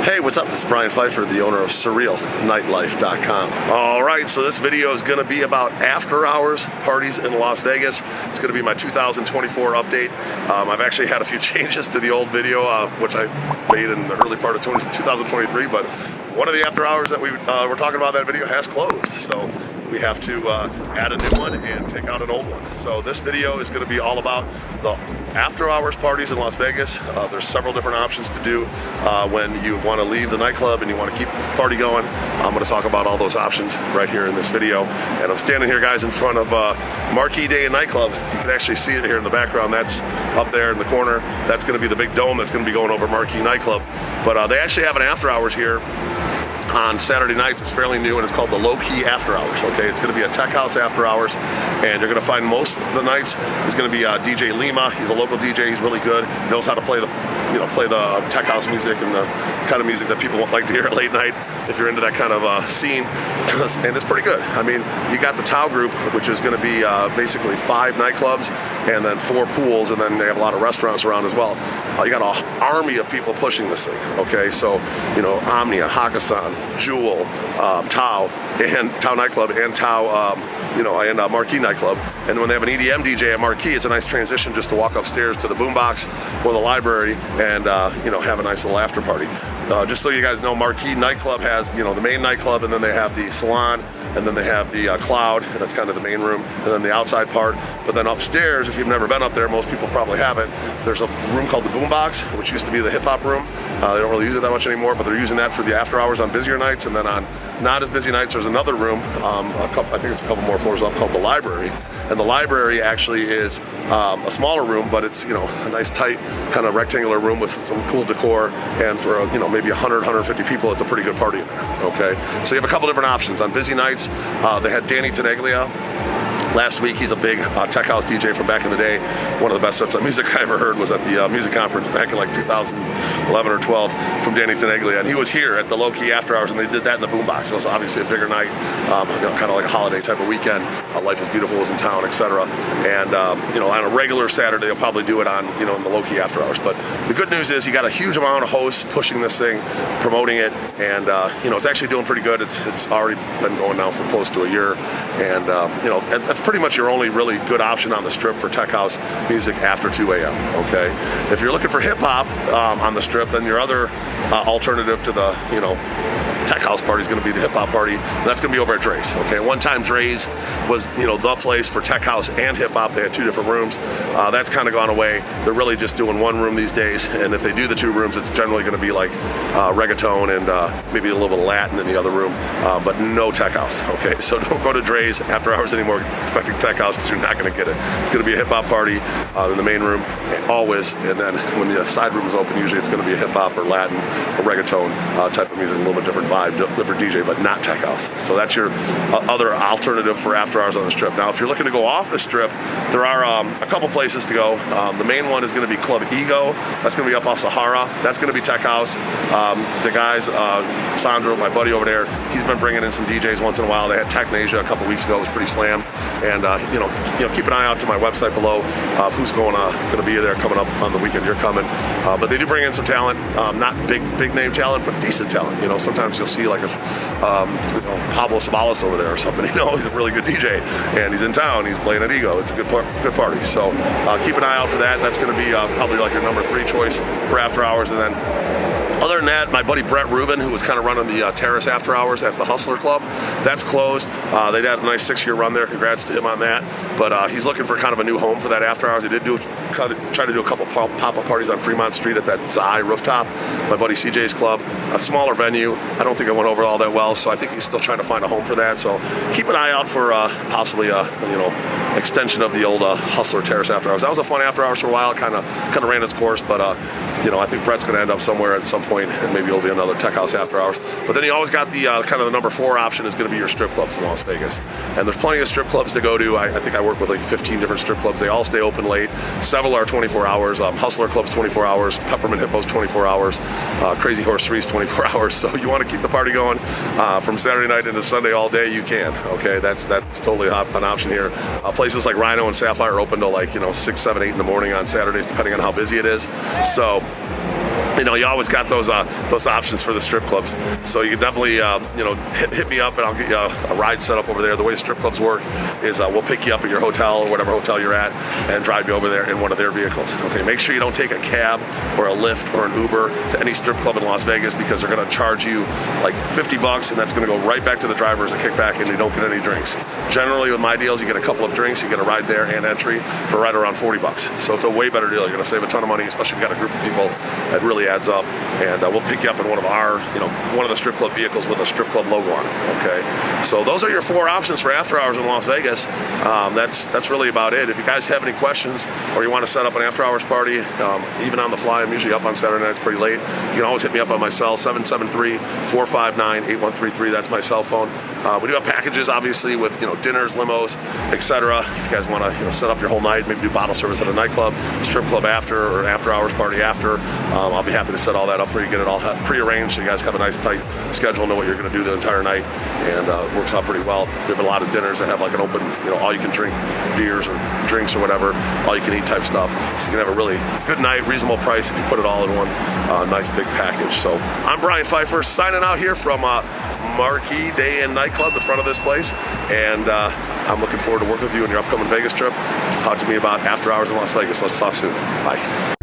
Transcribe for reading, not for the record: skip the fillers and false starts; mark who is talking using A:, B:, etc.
A: Hey, what's up? This is Brian Pfeiffer, the owner of Surreal, nightlife.com. All right, so this video is going to be about after hours parties in Las Vegas. It's going to be my 2024 update. I've actually had a few changes to the old video, which I made in the early part of 2023, but one of the after hours that we were talking about in that video has closed. So we have to add a new one and take out an old one. So this video is going to be all about the after hours parties in Las Vegas. There's several different options to do when you want to leave the nightclub and you want to keep the party going. I'm going to talk about all those options right here in this video. And I'm standing here, guys, in front of Marquee Day and Nightclub. You can actually see it here in the background. That's up there in the corner. That's going to be the big dome that's going to be going over Marquee Nightclub. But they actually have an after hours here on Saturday nights. It's fairly new and it's called the Lowkey After Hours. Okay, it's going to be a tech house after hours, and you're going to find most of the nights is going to be DJ Lema. He's a local DJ. He's really good. He knows how to play the tech house music and the kind of music that people like to hear at late night if you're into that kind of scene. And it's pretty good. I mean, you got the Tao group, which is going to be basically 5 nightclubs and then 4 pools, and then they have a lot of restaurants around as well. You got an army of people pushing this thing. Okay, so Omnia, Hakkasan, Jewel, Tao, and Tao Nightclub, and Tao, and Marquee Nightclub. And when they have an EDM DJ at Marquee, it's a nice transition just to walk upstairs to the Boombox or the library and have a nice little after party. Just so you guys know, Marquee Nightclub has the main nightclub, and then they have the salon, and then they have the cloud. That's kind of the main room, and then the outside part. But then upstairs, if you've never been up there, most people probably haven't, there's a room called the Boombox, which used to be the hip hop room. They don't really use it that much anymore, but they're using that for the after hours on busier nights. And then on not as busy nights, there's another room, I think it's a couple more floors up, called the library. And the library actually is a smaller room, but it's a nice tight kind of rectangular room with some cool decor, and for maybe 100-150 people, it's a pretty good party in there. Okay, so you have a couple different options. On busy nights, they had Danny Tenaglia last week. He's a big tech house DJ from back in the day. One of the best sets of music I ever heard was at the music conference back in like 2011 or 12 from Danny Tenaglia, and he was here at the Lowkey After Hours, and they did that in the Boombox. So it was obviously a bigger night, kind of like a holiday type of weekend. Life is Beautiful was in town, etc. And on a regular Saturday, they'll probably do it on in the Lowkey After Hours. But the good news is you got a huge amount of hosts pushing this thing, promoting it, and it's actually doing pretty good. It's already been going now for close to a year, and that's pretty much your only really good option on the strip for tech house music after 2 a.m. Okay, if you're looking for hip hop on the strip, then your other alternative to the tech house party is going to be the hip hop party. And that's going to be over at Dre's. Okay, one time Dre's was the place for tech house and hip hop. They had 2 different rooms. That's kind of gone away. They're really just doing one room these days, and if they do the 2 rooms, it's generally going to be like reggaeton and maybe a little bit of Latin in the other room, but no tech house. Okay, so don't go to Dre's after hours anymore expecting tech house, because you're not going to get it. It's going to be a hip hop party in the main room, always, and then when the side room is open, usually it's going to be a hip hop or Latin or reggaeton type of music, a little bit different vibe, different DJ, but not tech house. So that's your other alternative for after hours on the strip. Now, if you're looking to go off the strip, there are a couple places to go. The main one is going to be Club Ego. That's going to be up off Sahara. That's going to be tech house. The guys, Sandro, my buddy over there, he's been bringing in some DJs once in a while. They had Technasia a couple weeks ago. It was pretty slam. And keep an eye out to my website below of who's going to be there coming up on the weekend you're coming. But they do bring in some talent, not big name talent, but decent talent. Sometimes you'll see like a Pablo Sabalas over there or something. He's a really good DJ, and he's in town. He's playing at Ego. It's a good party. So keep an eye out for that. That's going to be probably like your number 3 choice for after hours. And then other than that, my buddy Brett Rubin, who was kind of running the Terrace After Hours at the Hustler Club, that's closed. They had a nice 6-year run there. Congrats to him on that. But he's looking for kind of a new home for that After Hours. He did try to do a couple pop-up parties on Fremont Street at that Zai rooftop, my buddy CJ's club. A smaller venue. I don't think it went over all that well, so I think he's still trying to find a home for that. So keep an eye out for possibly extension of the old Hustler Terrace After Hours. That was a fun After Hours for a while. Kind of ran its course, but I think Brett's going to end up somewhere at some point, and maybe it'll be another tech house after hours. But then you always got the kind of the number 4 option is going to be your strip clubs in Las Vegas. And there's plenty of strip clubs to go to. I think I work with like 15 different strip clubs. They all stay open late. Several are 24 hours. Hustler Club's 24 hours. Peppermint Hippo's 24 hours. Crazy Horse 3's 24 hours. So you want to keep the party going from Saturday night into Sunday all day, you can. Okay, that's totally an option here. Places like Rhino and Sapphire are open till like 6, 7, 8 in the morning on Saturdays, depending on how busy it is. So you always got those options for the strip clubs. So you can definitely, hit me up and I'll get you a ride set up over there. The way strip clubs work is we'll pick you up at your hotel or whatever hotel you're at and drive you over there in one of their vehicles. Okay, make sure you don't take a cab or a Lyft or an Uber to any strip club in Las Vegas, because they're going to charge you like $50, and that's going to go right back to the driver as a kickback, and you don't get any drinks. Generally, with my deals, you get a couple of drinks, you get a ride there and entry for right around $40. So it's a way better deal. You're going to save a ton of money, especially if you got a group of people. It really adds up, and we'll pick you up in one of the strip club vehicles with a strip club logo on it. Okay, so those are your 4 options for after hours in Las Vegas. That's really about it. If you guys have any questions or you want to set up an after hours party, even on the fly, I'm usually up on Saturday nights pretty late. You can always hit me up on my cell, 773-459-8133. That's my cell phone. We do have packages, obviously, with dinners, limos, etc. If you guys want to set up your whole night, maybe do bottle service at a nightclub, strip club after, or an after hours party after, I'll be happy to set all that up for you, get it all pre-arranged so you guys have a nice tight schedule, know what you're going to do the entire night, and it works out pretty well. We have a lot of dinners that have like an open, all you can drink beers or drinks or whatever, all you can eat type stuff. So you can have a really good night, reasonable price if you put it all in one nice big package. So I'm Brian Pfeiffer signing out here from Marquee Day and Nightclub, the front of this place, and I'm looking forward to working with you on your upcoming Vegas trip. Talk to me about after hours in Las Vegas. Let's talk soon. Bye.